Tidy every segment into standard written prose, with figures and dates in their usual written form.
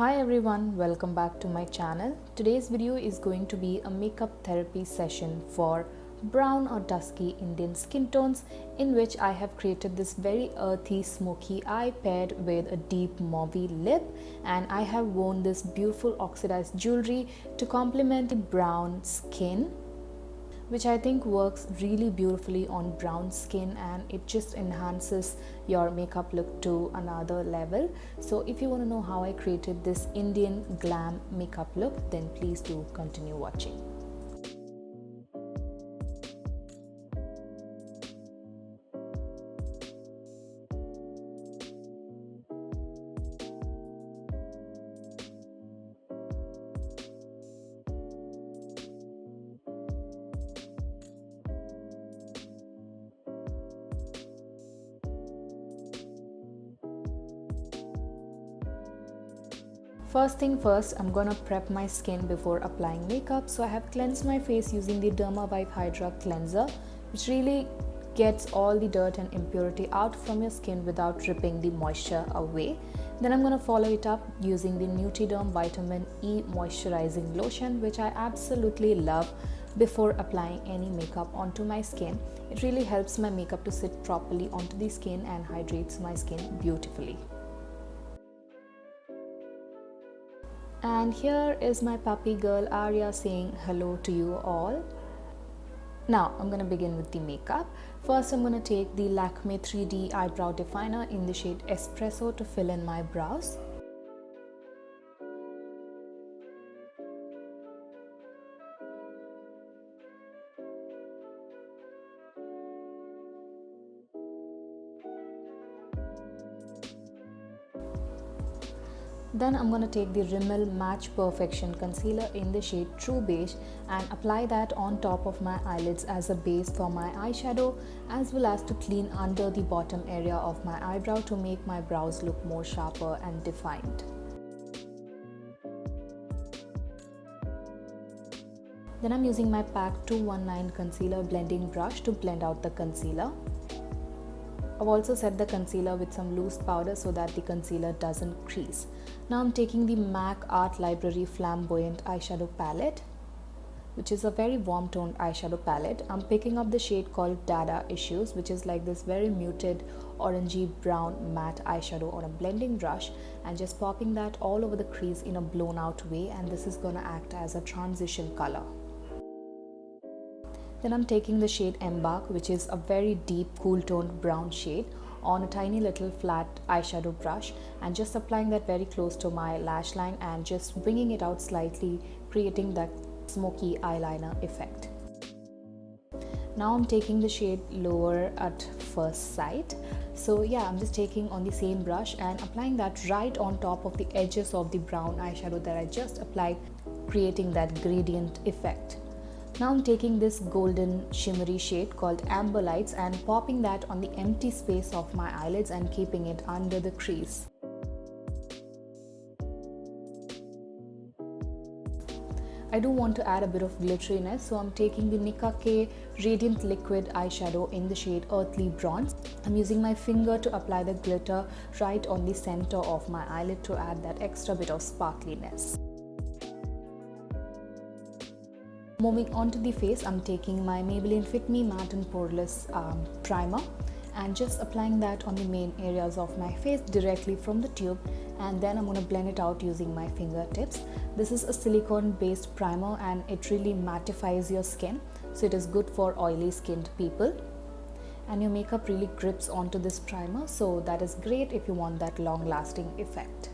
Hi everyone, welcome back to my channel. Today's video is going to be a makeup therapy session for brown or dusky Indian skin tones, in which I have created this very earthy smoky eye paired with a deep mauve lip, and I have worn this beautiful oxidized jewelry to complement the brown skin, which I think works really beautifully on brown skin, and it just enhances your makeup look to another level. So if you want to know how I created this Indian glam makeup look, then please do continue watching. First thing first, I'm gonna prep my skin before applying makeup. So I have cleansed my face using the Dermavive Hydra cleanser, which really gets all the dirt and impurity out from your skin without ripping the moisture away. Then I'm gonna follow it up using the Neutriderm Vitamin E moisturizing lotion, which I absolutely love before applying any makeup onto my skin. It really helps my makeup to sit properly onto the skin and hydrates my skin beautifully. And here is my puppy girl Arya saying hello to you all. Now I'm gonna begin with the makeup. First I'm gonna take the Lakmé 3D eyebrow definer in the shade Espresso to fill in my brows. Then I'm going to take the Rimmel Match Perfection Concealer in the shade True Beige and apply that on top of my eyelids as a base for my eyeshadow, as well as to clean under the bottom area of my eyebrow to make my brows look more sharper and defined. Then I'm using my PAC 219 Concealer Blending Brush to blend out the concealer. I've also set the concealer with some loose powder so that the concealer doesn't crease. Now I'm taking the MAC Art Library Flamboyant eyeshadow palette, which is a very warm toned eyeshadow palette. I'm picking up the shade called Dada Issues, which is like this very muted orangey brown matte eyeshadow on a blending brush, and just popping that all over the crease in a blown out way, and this is gonna act as a transition color. Then I'm taking the shade Embark, which is a very deep cool toned brown shade, on a tiny little flat eyeshadow brush, and just applying that very close to my lash line and just winging it out slightly, creating that smoky eyeliner effect. Now I'm taking the shade Lower at First Sight. So yeah, I'm just taking on the same brush and applying that right on top of the edges of the brown eyeshadow that I just applied, creating that gradient effect. Now I'm taking this golden shimmery shade called Amber Lights and popping that on the empty space of my eyelids and keeping it under the crease. I do want to add a bit of glitteriness, so I'm taking the Nikake Radiant Liquid eyeshadow in the shade Earthly Bronze. I'm using my finger to apply the glitter right on the center of my eyelid to add that extra bit of sparkliness. Moving on to the face, I'm taking my Maybelline Fit Me Matte and Poreless primer and just applying that on the main areas of my face directly from the tube, and then I'm going to blend it out using my fingertips. This is a silicone based primer and it really mattifies your skin, so it is good for oily skinned people, and your makeup really grips onto this primer, so that is great if you want that long lasting effect.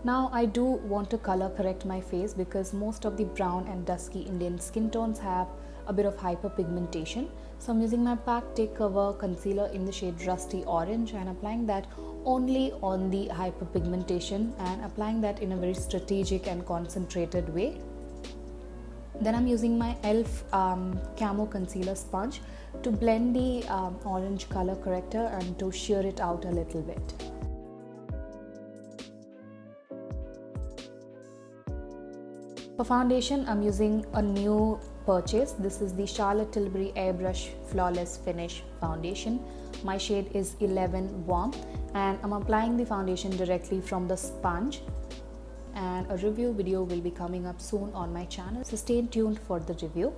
Now I do want to color correct my face because most of the brown and dusky Indian skin tones have a bit of hyperpigmentation. So I'm using my PAC Take Cover Concealer in the shade Rusty Orange and applying that only on the hyperpigmentation and applying that in a very strategic and concentrated way. Then I'm using my e.l.f. Camo Concealer Sponge to blend the orange color corrector and to sheer it out a little bit. For foundation, I'm using a new purchase. This is the Charlotte Tilbury Airbrush Flawless Finish Foundation. My shade is 11 Warm, And I'm applying the foundation directly from the sponge, and a review video will be coming up soon on my channel, so stay tuned for the review.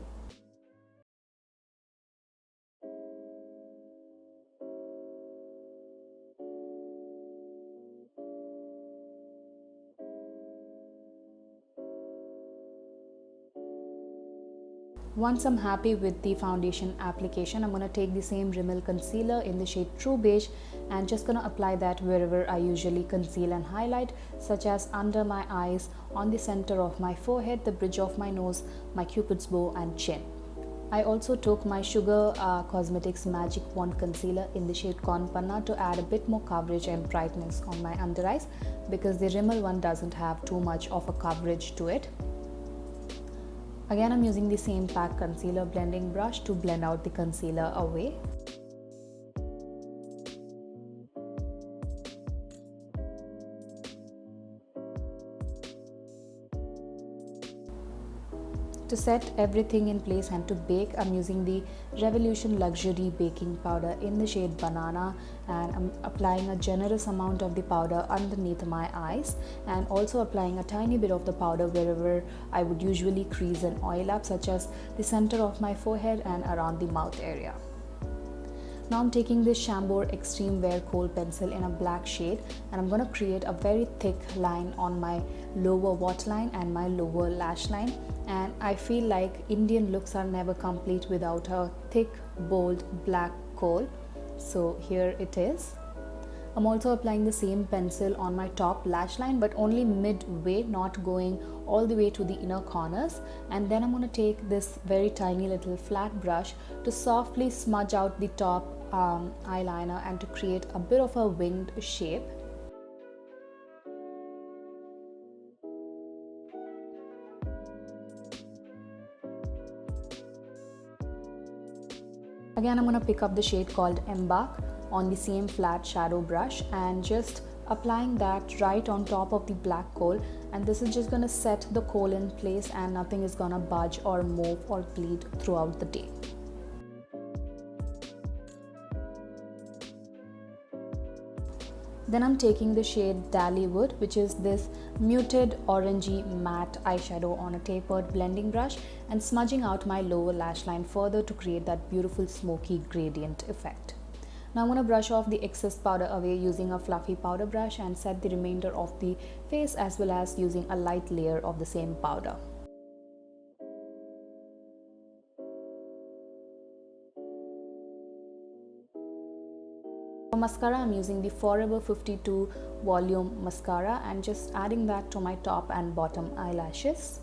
Once I'm happy with the foundation application, I'm going to take the same Rimmel concealer in the shade True Beige and just going to apply that wherever I usually conceal and highlight, such as under my eyes, on the center of my forehead, the bridge of my nose, my cupid's bow and chin. I also took my Sugar Cosmetics Magic Wand Concealer in the shade Corn Panna to add a bit more coverage and brightness on my under eyes, because the Rimmel one doesn't have too much of a coverage to it. Again, I'm using the same PAC concealer blending brush to blend out the concealer away. To set everything in place and to bake, I'm using the Revolution Luxury Baking Powder in the shade Banana, and I'm applying a generous amount of the powder underneath my eyes and also applying a tiny bit of the powder wherever I would usually crease an oil lap, such as the center of my forehead and around the mouth area. Now I'm taking this Chambor Extreme Wear Kohl pencil in a black shade, and I'm going to create a very thick line on my lower waterline and my lower lash line. And I feel like Indian looks are never complete without a thick, bold black kohl. So here it is. I'm also applying the same pencil on my top lash line, but only midway, not going all the way to the inner corners. And then I'm going to take this very tiny little flat brush to softly smudge out the top eyeliner and to create a bit of a winged shape. Again, I'm going to pick up the shade called Embark on the same flat shadow brush and just applying that right on top of the black kohl, and this is just going to set the kohl in place and nothing is going to budge or move or bleed throughout the day. Then I'm taking the shade Dallywood, which is this muted orangey matte eyeshadow on a tapered blending brush, and smudging out my lower lash line further to create that beautiful smoky gradient effect. Now I'm going to brush off the excess powder away using a fluffy powder brush and set the remainder of the face as well as using a light layer of the same powder. For mascara, I'm using the Forever 52 volume mascara and just adding that to my top and bottom eyelashes.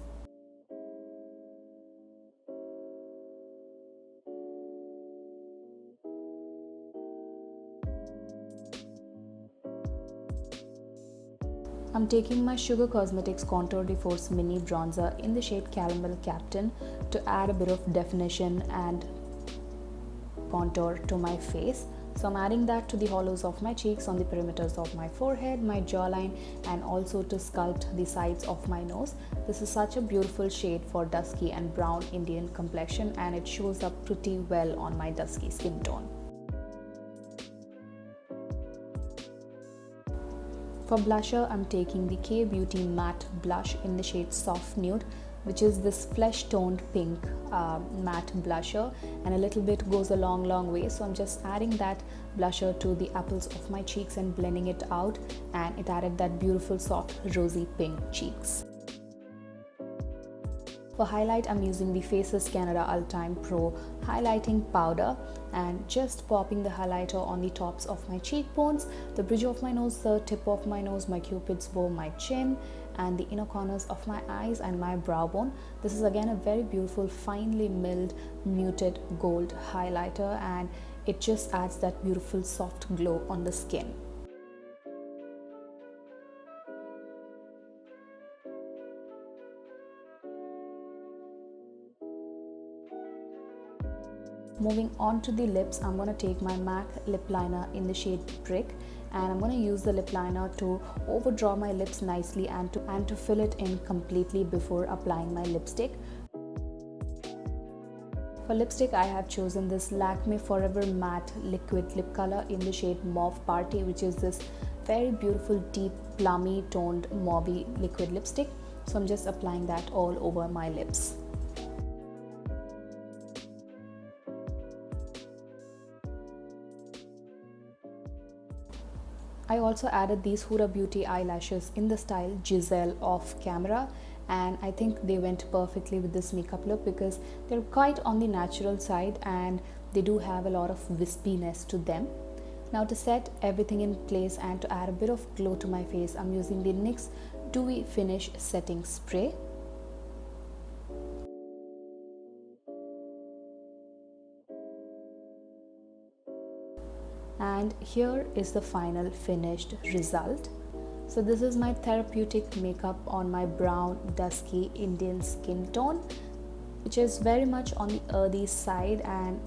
I'm taking my Sugar Cosmetics Contour de Force Mini Bronzer in the shade Caramel Captain to add a bit of definition and contour to my face. So I'm adding that to the hollows of my cheeks, on the perimeters of my forehead, my jawline, and also to sculpt the sides of my nose. This is such a beautiful shade for dusky and brown Indian complexion, and it shows up pretty well on my dusky skin tone. For blusher, I'm taking the K Beauty Matte Blush in the shade Soft Nude, which is this flesh toned pink matte blusher, and a little bit goes a long way. So I'm just adding that blusher to the apples of my cheeks and blending it out, and it added that beautiful soft rosy pink cheeks. For highlight, I'm using the Faces Canada Ultime Pro highlighting powder and just popping the highlighter on the tops of my cheekbones, the bridge of my nose, the tip of my nose, my cupid's bow, my chin, and the inner corners of my eyes and my brow bone. This is again a very beautiful finely milled muted gold highlighter, and it just adds that beautiful soft glow on the skin. Moving on to the lips, I'm going to take my MAC lip liner in the shade Brick, and I'm going to use the lip liner to overdraw my lips nicely and to fill it in completely before applying my lipstick. For lipstick, I have chosen this Lakmé Forever Matte Liquid Lip Color in the shade Mauve Party, which is this very beautiful deep plummy toned mauve liquid lipstick. So I'm just applying that all over my lips. I also added these Huda Beauty eyelashes in the style Giselle off camera, and I think they went perfectly with this makeup look because they're quite on the natural side and they do have a lot of wispiness to them. Now to set everything in place and to add a bit of glow to my face, I'm using the NYX Dewy Finish Setting Spray. And here is the final finished result. So this is my therapeutic makeup on my brown dusky Indian skin tone, which is very much on the earthy side and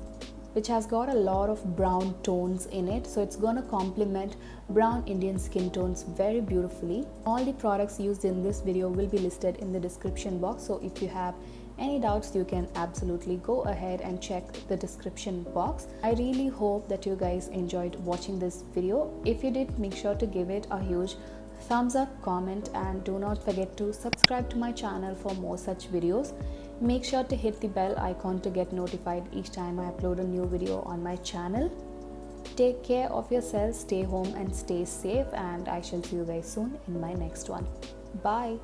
which has got a lot of brown tones in it, so it's gonna complement brown Indian skin tones very beautifully. All the products used in this video will be listed in the description box, so if you have any doubts you can absolutely go ahead and check the description box. I really hope that you guys enjoyed watching this video. If you did, make sure to give it a huge thumbs up, comment, and do not forget to subscribe to my channel for more such videos. Make sure to hit the bell icon to get notified each time I upload a new video on my channel. Take care of yourselves, stay home and stay safe, and I shall see you guys soon in my next one. Bye.